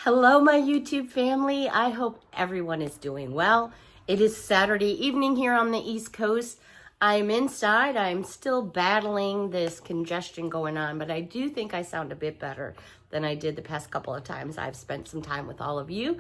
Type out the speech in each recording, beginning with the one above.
Hello, my YouTube family. I hope everyone is doing well. It is Saturday evening here on the East Coast. I'm inside. I'm still battling this congestion going on, but I do think I sound a bit better than I did the past couple of times I've spent some time with all of you.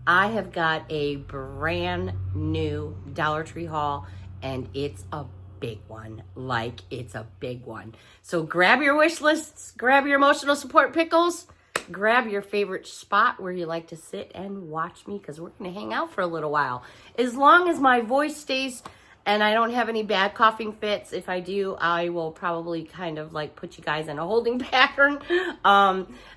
I have got a brand new Dollar Tree haul, and it's a big one. Like, it's a big one. So grab your wish lists, grab your emotional support pickles, grab your favorite spot where you like to sit and watch me, because we're going to hang out for a little while. As long as my voice stays and I don't have any bad coughing fits. If I do, I will probably kind of like put you guys in a holding pattern.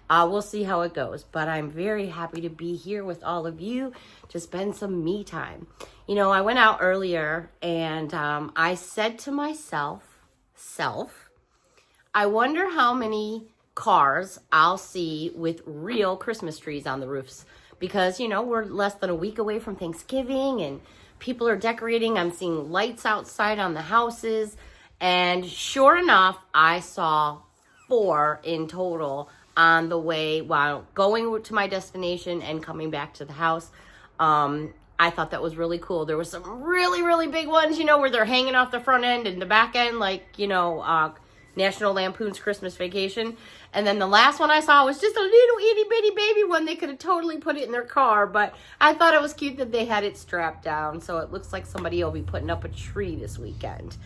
We'll see how it goes. But I'm very happy to be here with all of you to spend some me time. You know, I went out earlier and I said to myself, I wonder how many cars I'll see with real Christmas trees on the roofs, because you know we're less than a week away from Thanksgiving and people are decorating. I'm seeing lights outside on the houses, and sure enough, I saw 4 in total on the way while going to my destination and coming back to the house. I thought that was really cool. There were some really big ones, you know, where they're hanging off the front end and the back end, like, you know, National Lampoon's Christmas Vacation. And then the last one I saw was just a little itty bitty baby one. They could have totally put it in their car, but I thought it was cute that they had it strapped down. So it looks like somebody will be putting up a tree this weekend.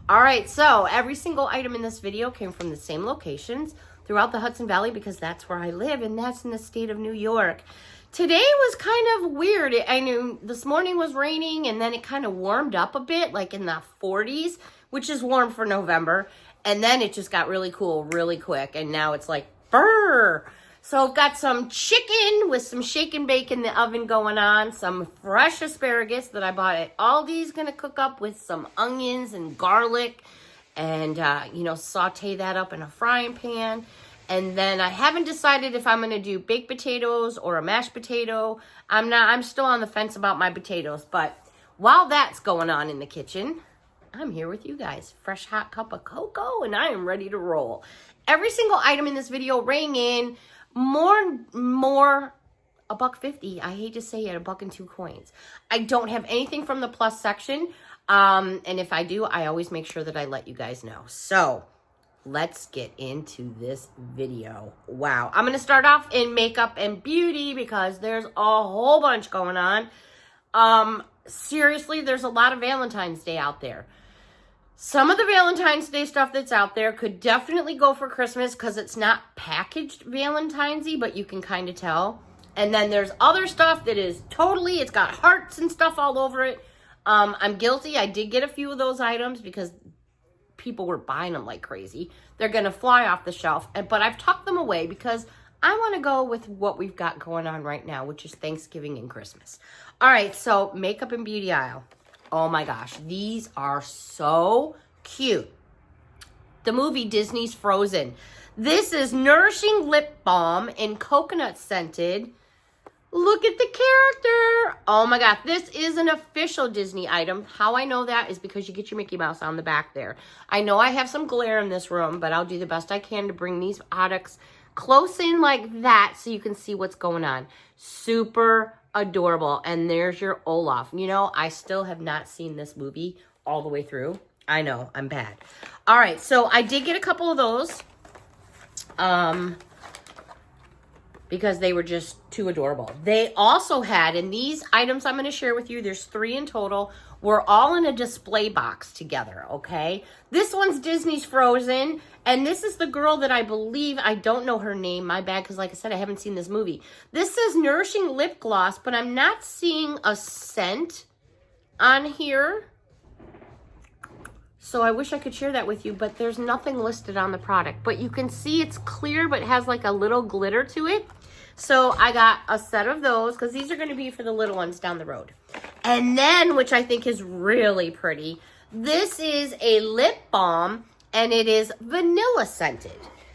All right, so every single item in this video came from the same locations throughout the Hudson Valley, because that's where I live, and that's in the state of New York. Today was kind of weird. I knew this morning was raining, and then it kind of warmed up a bit, like in the 40s, which is warm for November. And then it just got really cool really quick. And now it's like, brr. So I've got some chicken with some shake and bake in the oven going on. Some fresh asparagus that I bought at Aldi's. Going to cook up with some onions and garlic. And, you know, saute that up in a frying pan. And then I haven't decided if I'm going to do baked potatoes or a mashed potato. I'm still on the fence about my potatoes. But while that's going on in the kitchen, I'm here with you guys. Fresh hot cup of cocoa, and I am ready to roll. Every single item in this video rang in more $1.50. I hate to say it, $1.02. I don't have anything from the plus section. And if I do, I always make sure that I let you guys know. So let's get into this video. Wow. I'm going to start off in makeup and beauty because there's a whole bunch going on. Seriously, there's a lot of Valentine's Day out there. Some of the Valentine's Day stuff that's out there could definitely go for Christmas because it's not packaged Valentine's-y, but you can kind of tell. And then there's other stuff that is totally, it's got hearts and stuff all over it. I'm guilty. I did get a few of those items because people were buying them like crazy. They're going to fly off the shelf, but I've tucked them away because I want to go with what we've got going on right now, which is Thanksgiving and Christmas. All right, so makeup and beauty aisle. Oh my gosh, these are so cute. The movie Disney's Frozen. This is Nourishing Lip Balm in coconut scented. Look at the character. Oh my God, this is an official Disney item. How I know that is because you get your Mickey Mouse on the back there. I know I have some glare in this room, but I'll do the best I can to bring these products close in like that so you can see what's going on. Super adorable. And there's your Olaf. You know, I still have not seen this movie all the way through. I know, I'm bad. All right, so I did get a couple of those because they were just too adorable. They also had, and these items I'm going to share with you, there's 3 in total, we're all in a display box together, okay? This one's Disney's Frozen, and this is the girl that I believe, I don't know her name, my bad, because like I said, I haven't seen this movie. This is Nourishing Lip Gloss, but I'm not seeing a scent on here. So I wish I could share that with you, but there's nothing listed on the product. But you can see it's clear, but it has like a little glitter to it. So I got a set of those because these are going to be for the little ones down the road. And then, which I think is really pretty, this is a lip balm and it is vanilla scented.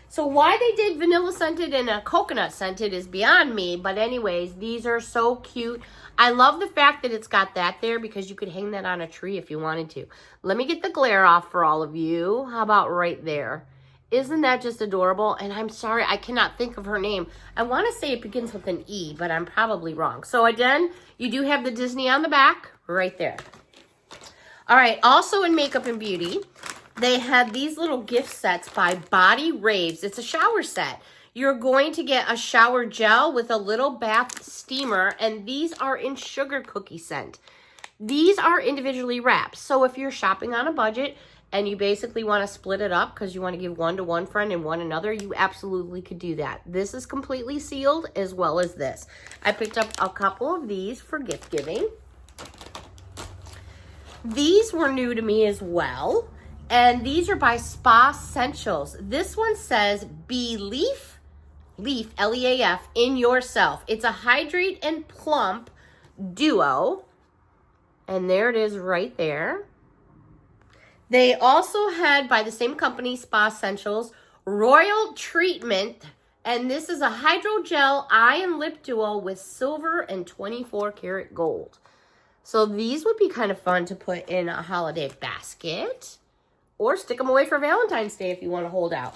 So why they did vanilla scented and a coconut scented is beyond me. But anyways, these are so cute. I love the fact that it's got that there because you could hang that on a tree if you wanted to. Let me get the glare off for all of you. How about right there? Isn't that just adorable? And I'm sorry, I cannot think of her name. I want to say it begins with an E, but I'm probably wrong. So again, you do have the Disney on the back right there. All right, also in Makeup and Beauty, they had these little gift sets by Body Raves. It's a shower set. You're going to get a shower gel with a little bath steamer, and these are in sugar cookie scent. These are individually wrapped. So if you're shopping on a budget and you basically want to split it up because you want to give one to one friend and one another, you absolutely could do that. This is completely sealed as well as this. I picked up a couple of these for gift giving. These were new to me as well. And these are by Spa Essentials. This one says Leaf, L-E-A-F, in yourself. It's a hydrate and plump duo. And there it is right there. They also had, by the same company, Spa Essentials, Royal Treatment. And this is a hydrogel eye and lip duo with silver and 24 karat gold. So these would be kind of fun to put in a holiday basket. Or stick them away for Valentine's Day if you want to hold out.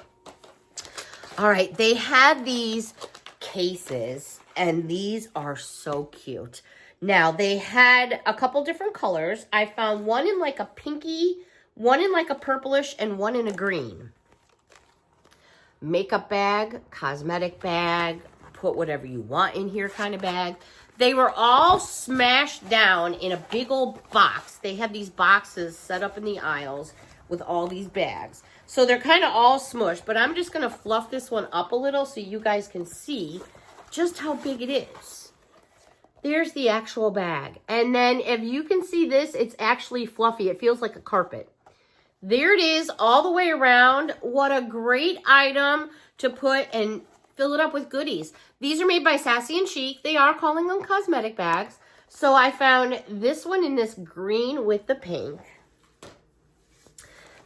All right, they had these cases, and these are so cute. Now, they had a couple different colors. I found one in like a pinky, one in like a purplish, and one in a green. Makeup bag, cosmetic bag, put whatever you want in here kind of bag. They were all smashed down in a big old box. They had these boxes set up in the aisles with all these bags. So they're kind of all smushed, but I'm just going to fluff this one up a little so you guys can see just how big it is. There's the actual bag. And then if you can see this, it's actually fluffy. It feels like a carpet. There it is all the way around. What a great item to put and fill it up with goodies. These are made by Sassy and Chic. They are calling them cosmetic bags. So I found this one in this green with the pink.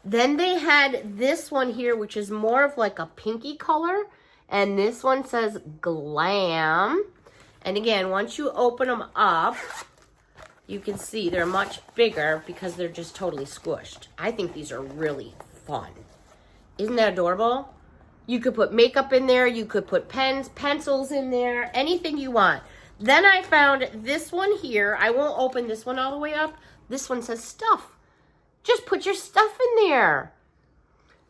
Then they had this one here, which is more of like a pinky color. And this one says Glam. And again, once you open them up, you can see they're much bigger because they're just totally squished. I think these are really fun. Isn't that adorable? You could put makeup in there. You could put pens, pencils in there, anything you want. Then I found this one here. I won't open this one all the way up. This one says stuff. Just put your stuff in there.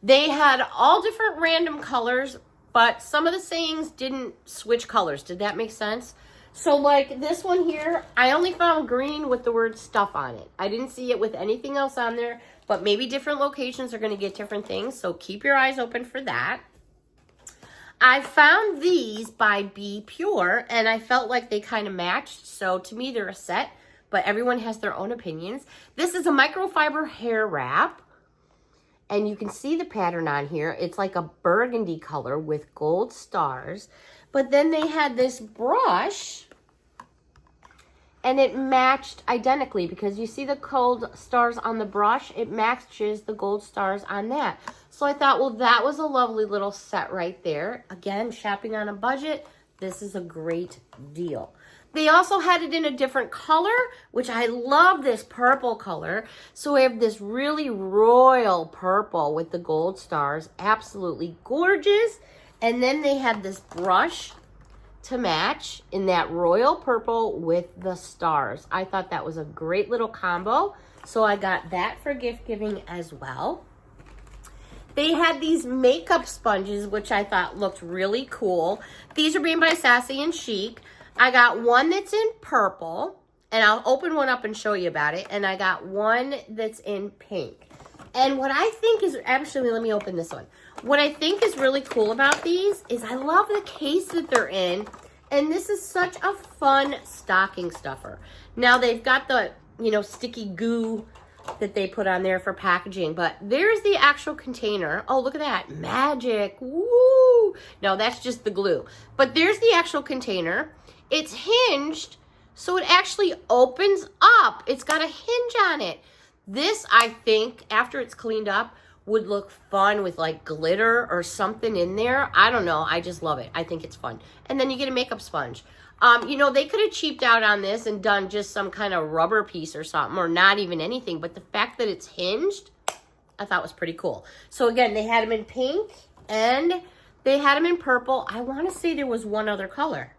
They had all different random colors, but some of the sayings didn't switch colors. Did that make sense? So like this one here, I only found green with the word stuff on it. I didn't see it with anything else on there, but maybe different locations are going to get different things. So keep your eyes open for that. I found these by Be Pure, and I felt like they kind of matched. So to me, they're a set. But everyone has their own opinions. This is a microfiber hair wrap. And you can see the pattern on here. It's like a burgundy color with gold stars. But then they had this brush. And it matched identically because you see the gold stars on the brush. It matches the gold stars on that. So I thought, well, that was a lovely little set right there. Again, shopping on a budget. This is a great deal. They also had it in a different color, which I love this purple color. So we have this really royal purple with the gold stars. Absolutely gorgeous. And then they had this brush to match in that royal purple with the stars. I thought that was a great little combo. So I got that for gift giving as well. They had these makeup sponges, which I thought looked really cool. These are made by Sassy and Chic. I got one that's in purple, and I'll open one up and show you about it. And I got one that's in pink. And what I think is, actually, let me open this one. What I think is really cool about these is I love the case that they're in. And this is such a fun stocking stuffer. Now, they've got the, sticky goo that they put on there for packaging. But there's the actual container. Oh, look at that. Magic. Woo! No, that's just the glue. But there's the actual container. It's hinged, so it actually opens up. It's got a hinge on it. This, I think, after it's cleaned up, would look fun with like glitter or something in there. I don't know. I just love it. I think it's fun. And then you get a makeup sponge. They could have cheaped out on this and done just some kind of rubber piece or something, or not even anything. But the fact that it's hinged, I thought was pretty cool. So again, they had them in pink and they had them in purple. I want to say there was one other color.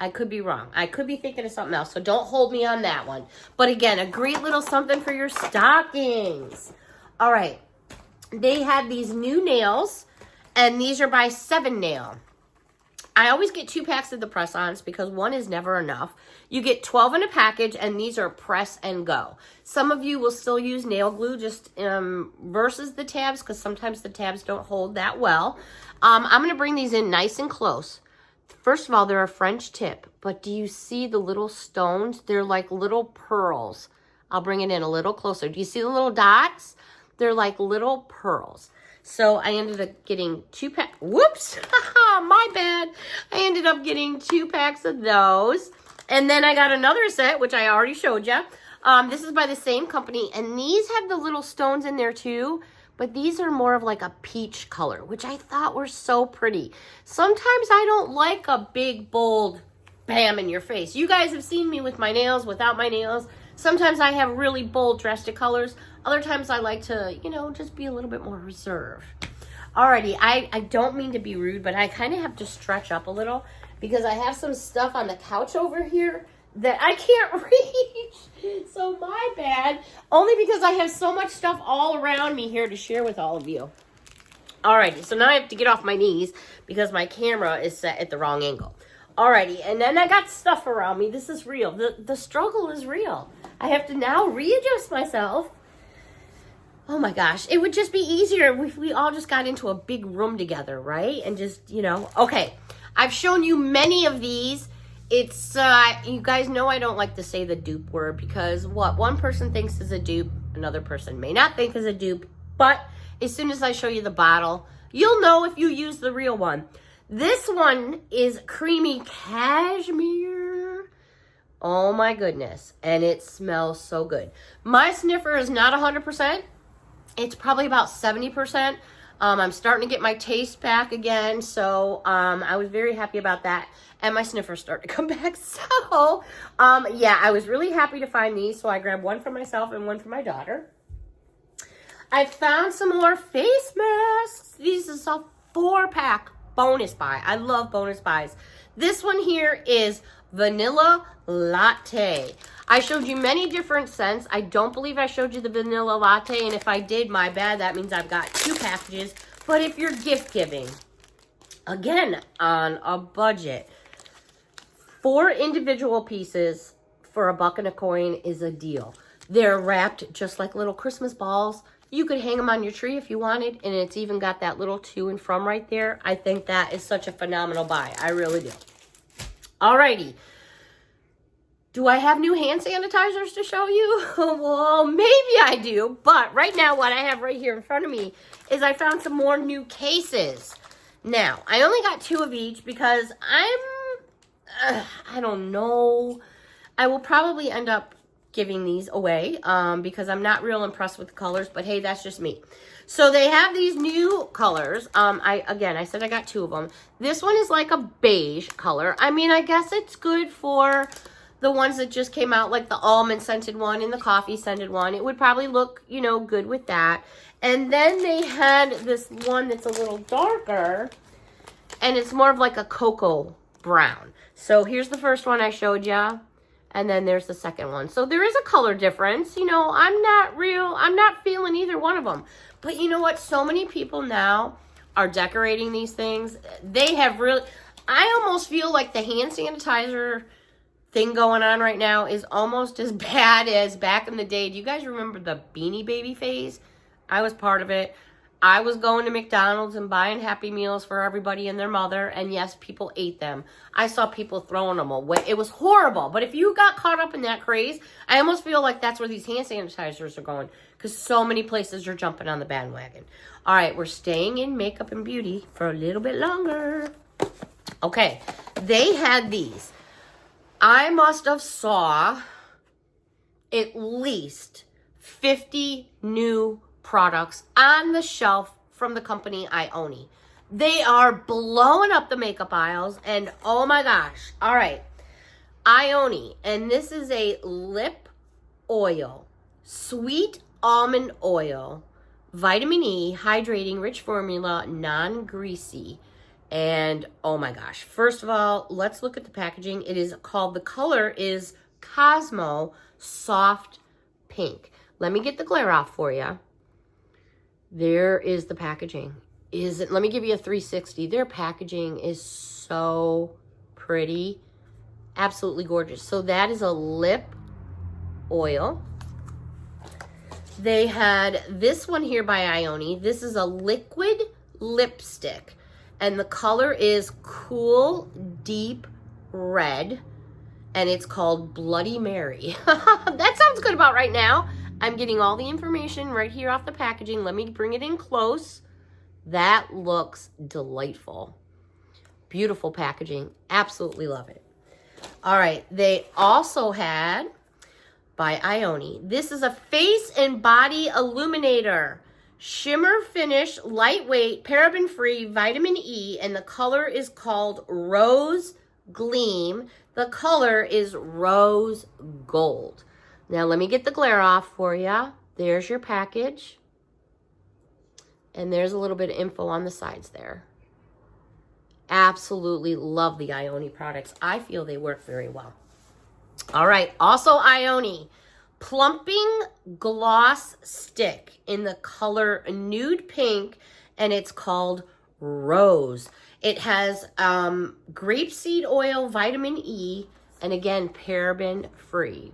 I could be wrong. I could be thinking of something else, so don't hold me on that one. But again, a great little something for your stockings. All right. They had these new nails, and these are by 7 Nail. I always get 2 packs of the press-ons because one is never enough. You get 12 in a package, and these are press and go. Some of you will still use nail glue just versus the tabs because sometimes the tabs don't hold that well. I'm going to bring these in nice and close. First of all, they're a French tip, but do you see the little stones? They're like little pearls. I'll bring it in a little closer. Do you see the little dots? They're like little pearls. So I ended up getting 2 packs. Whoops, my bad. I ended up getting 2 packs of those. And then I got another set, which I already showed you. This is by the same company, and these have the little stones in there too. But these are more of like a peach color, which I thought were so pretty. Sometimes I don't like a big, bold, bam in your face. You guys have seen me with my nails, without my nails. Sometimes I have really bold, drastic colors. Other times I like to, you know, just be a little bit more reserved. Alrighty, I don't mean to be rude, but I kind of have to stretch up a little because I have some stuff on the couch over here that I can't reach. So my bad. Only because I have so much stuff all around me here to share with all of you. Alrighty, so now I have to get off my knees because my camera is set at the wrong angle. Alrighty, and then I got stuff around me. This is real. The struggle is real. I have to now readjust myself. Oh my gosh, it would just be easier if we all just got into a big room together, right? And just, you know, okay. I've shown you many of these. It's, you guys know I don't like to say the dupe word because what one person thinks is a dupe, another person may not think is a dupe. But as soon as I show you the bottle, you'll know if you use the real one. This one is creamy cashmere. Oh my goodness. And it smells so good. My sniffer is not 100%. It's probably about 70%. I'm starting to get my taste back again. So I was very happy about that. And my sniffers start to come back. So yeah, I was really happy to find these. So I grabbed one for myself and one for my daughter. I found some more face masks. This is a 4-pack bonus buy. I love bonus buys. This one here is Vanilla Latte. I showed you many different scents. I don't believe I showed you the Vanilla Latte, and if I did, my bad. That means I've got 2 packages. But if you're gift giving, again, on a budget, 4 individual pieces for $1 and a coin is a deal. They're wrapped just like little Christmas balls. You could hang them on your tree if you wanted, and it's even got that little to and from right there. I think that is such a phenomenal buy. I really do. Alrighty. Do I have new hand sanitizers to show you? Well, maybe I do, but right now what I have right here in front of me is I found some more new cases. Now, I only got 2 of each because I don't know. I will probably end up giving these away because I'm not real impressed with the colors, but hey, that's just me. So they have these new colors. I said I got 2 of them. This one is like a beige color. I mean, I guess it's good for the ones that just came out, like the almond scented one and the coffee scented one. It would probably look, you know, good with that. And then they had this one that's a little darker, and it's more of like a cocoa brown. So here's the first one I showed you, and then there's the second one. So there is a color difference. You know, I'm not feeling either one of them. But you know what? So many people now are decorating these things. They have really, I almost feel like the hand sanitizer thing going on right now is almost as bad as back in the day. Do you guys remember the Beanie Baby phase? I was part of it. I was going to McDonald's and buying Happy Meals for everybody and their mother, and yes, people ate them. I saw people throwing them away. It was horrible, but if you got caught up in that craze, I almost feel like that's where these hand sanitizers are going because so many places are jumping on the bandwagon. All right, we're staying in makeup and beauty for a little bit longer. Okay, they had these. I must have saw at least 50 new products on the shelf from the company Ioni. They are blowing up the makeup aisles, and oh my gosh. All right, Ioni, and this is a lip oil, sweet almond oil Vitamin E, hydrating, rich formula, non-greasy. And oh my gosh, first of all, let's look at the packaging. It is called, the color is Cosmo Soft Pink. Let me get the glare off for you. There is the packaging. Let me give you a 360. Their packaging is so pretty. Absolutely gorgeous. So that is a lip oil. They had this one here by Ioni. This is a liquid lipstick. And the color is Cool Deep Red. And it's called Bloody Mary. That sounds good about right now. I'm getting all the information right here off the packaging. Let me bring it in close. That looks delightful. Beautiful packaging. Absolutely love it. All right. They also had, by Ioni, this is a face and body illuminator. Shimmer finish, lightweight, paraben-free, vitamin E, and the color is called Rose Gleam. The color is Rose Gold. Now, let me get the glare off for you. There's your package. And there's a little bit of info on the sides there. Absolutely love the Ioni products. I feel they work very well. All right, also Ioni. Plumping Gloss Stick in the color Nude Pink, and it's called Rose. It has grapeseed oil, vitamin E, and again, paraben-free.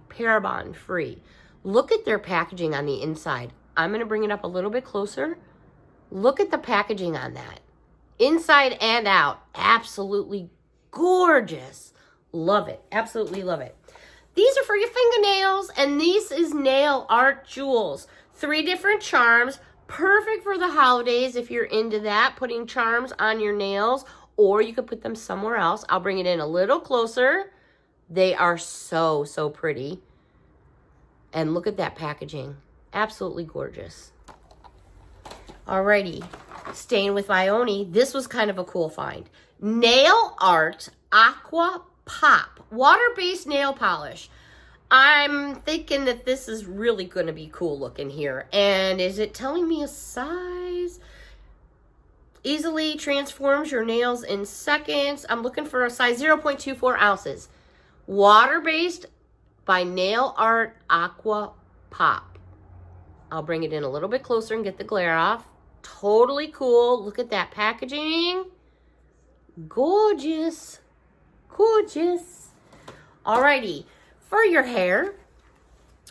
Look at their packaging on the inside. I'm going to bring it up a little bit closer. Look at the packaging on that. Inside and out. Absolutely gorgeous. Love it. Absolutely love it. These are for your fingernails, and this is nail art jewels. 3 different charms, perfect for the holidays if you're into that, putting charms on your nails, or you could put them somewhere else. I'll bring it in a little closer. They are so, so pretty. And look at that packaging. Absolutely gorgeous. Alrighty, staying with Ioni, this was kind of a cool find. Nail Art Aqua Pop, water-based nail polish. I'm thinking that this is really going to be cool looking here. And is it telling me a size? Easily transforms your nails in seconds. I'm looking for a size 0.24 ounces. Water-based by Nail Art Aqua Pop. I'll bring it in a little bit closer and get the glare off. Totally cool. Look at that packaging. Gorgeous. Gorgeous. Alrighty, for your hair,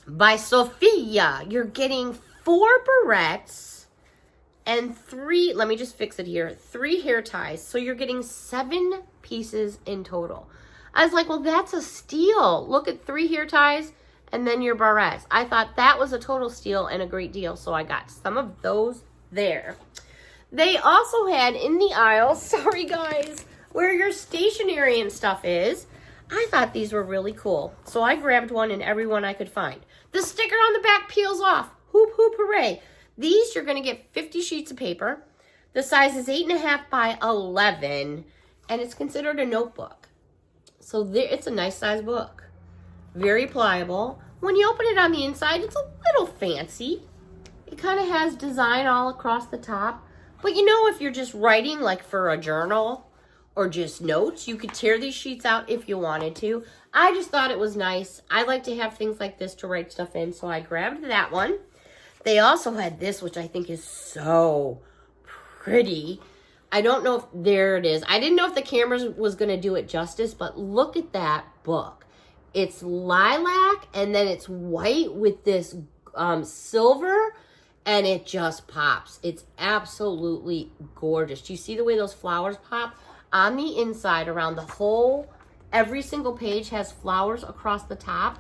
by Sophia, you're getting 4 barrettes and 3, let me just fix it here, 3 hair ties. So you're getting 7 pieces in total. I was like, well, that's a steal. Look at 3 hair ties and then your barrettes. I thought that was a total steal and a great deal. So I got some of those there. They also had in the aisle, sorry guys, where your stationery and stuff is. I thought these were really cool. So I grabbed one in every one I could find. The sticker on the back peels off. Hoop, hoop, hooray. These, you're going to get 50 sheets of paper. The size is 8.5 by 11. And it's considered a notebook. So it's a nice size book. Very pliable. When you open it on the inside, it's a little fancy. It kind of has design all across the top. But you know, if you're just writing like for a journal or just notes, you could tear these sheets out if you wanted to. I just thought it was nice. I like to have things like this to write stuff in, so I grabbed that one. They also had this, which I think is so pretty. I don't know if, there it is. I didn't know if the camera was going to do it justice, but look at that book. It's lilac, and then it's white with this silver, and it just pops. It's absolutely gorgeous. Do you see the way those flowers pop? On the inside, around the whole, every single page has flowers across the top.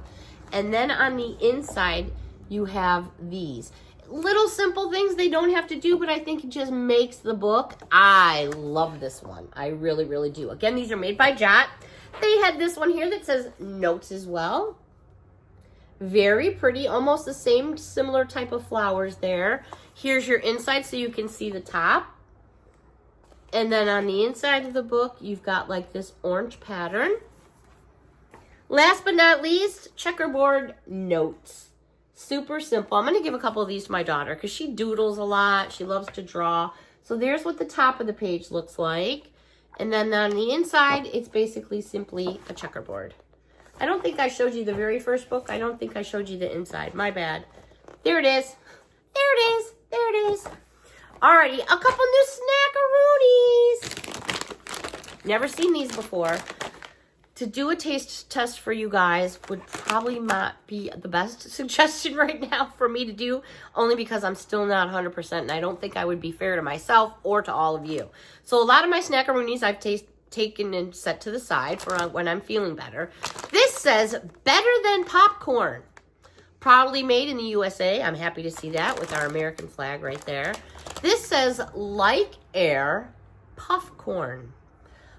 And then on the inside, you have these. Little simple things they don't have to do, but I think it just makes the book. I love this one. I really, really do. Again, these are made by Jot. They had this one here that says notes as well. Very pretty, almost the same similar type of flowers there. Here's your inside so you can see the top. And then on the inside of the book, you've got like this orange pattern. Last but not least, checkerboard notes. Super simple. I'm going to give a couple of these to my daughter because she doodles a lot. She loves to draw. So there's what the top of the page looks like. And then on the inside, it's basically simply a checkerboard. I don't think I showed you the very first book. I don't think I showed you the inside. My bad. There it is. There it is. There it is. Alrighty, a couple new snackaroonies. Never seen these before. To do a taste test for you guys would probably not be the best suggestion right now for me to do, only because I'm still not 100% and I don't think I would be fair to myself or to all of you. So a lot of my snackaroonies I've taken and set to the side for when I'm feeling better. This says better than popcorn. Proudly made in the USA. I'm happy to see that with our American flag right there. This says like air puffcorn.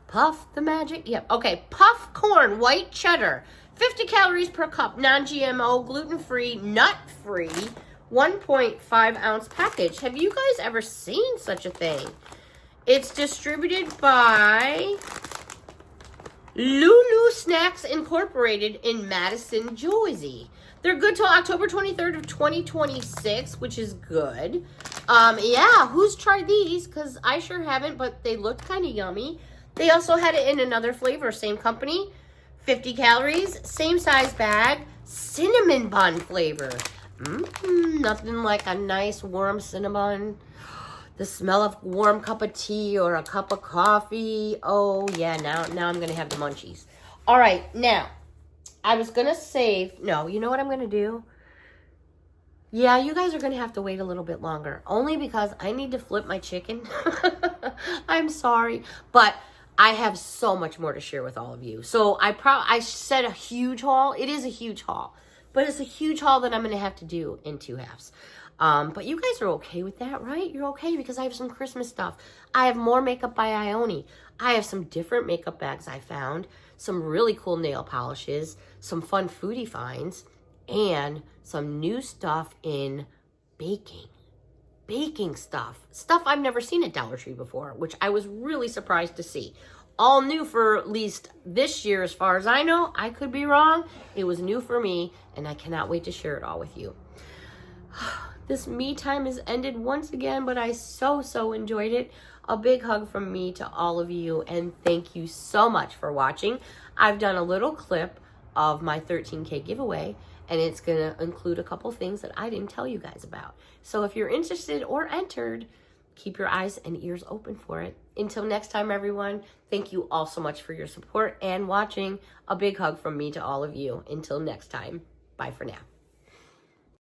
Puff the magic. Yep. Okay. Puff corn, white cheddar. 50 calories per cup. Non-GMO, gluten-free, nut-free. 1.5 ounce package. Have you guys ever seen such a thing? It's distributed by Lulu Snacks Incorporated in Madison, Jersey. They're good till October 23rd of 2026, which is good. Yeah, who's tried these? Because I sure haven't, but they looked kind of yummy. They also had it in another flavor, same company, 50 calories, same size bag, cinnamon bun flavor. Nothing like a nice warm cinnamon. The smell of warm cup of tea or a cup of coffee. Oh yeah, now I'm gonna have the munchies. All right, now I was gonna save. No, you know what I'm gonna do? Yeah, you guys are going to have to wait a little bit longer. Only because I need to flip my chicken. I'm sorry. But I have so much more to share with all of you. So I said a huge haul. It is a huge haul. But it's a huge haul that I'm going to have to do in 2 halves. But you guys are okay with that, right? You're okay because I have some Christmas stuff. I have more makeup by Ioni. I have some different makeup bags I found. Some really cool nail polishes. Some fun foodie finds. And some new stuff in baking stuff I've never seen at Dollar Tree before, which I was really surprised to see. All new for at least this year, as far as I know. I could be wrong. It was new for me, and I cannot wait to share it all with you. This me time has ended once again, but I so enjoyed it. A big hug from me to all of you, and thank you so much for watching. I've done a little clip of my 13K giveaway, and it's going to include a couple things that I didn't tell you guys about. So if you're interested or entered, keep your eyes and ears open for it. Until next time, everyone, thank you all so much for your support and watching. A big hug from me to all of you. Until next time, bye for now.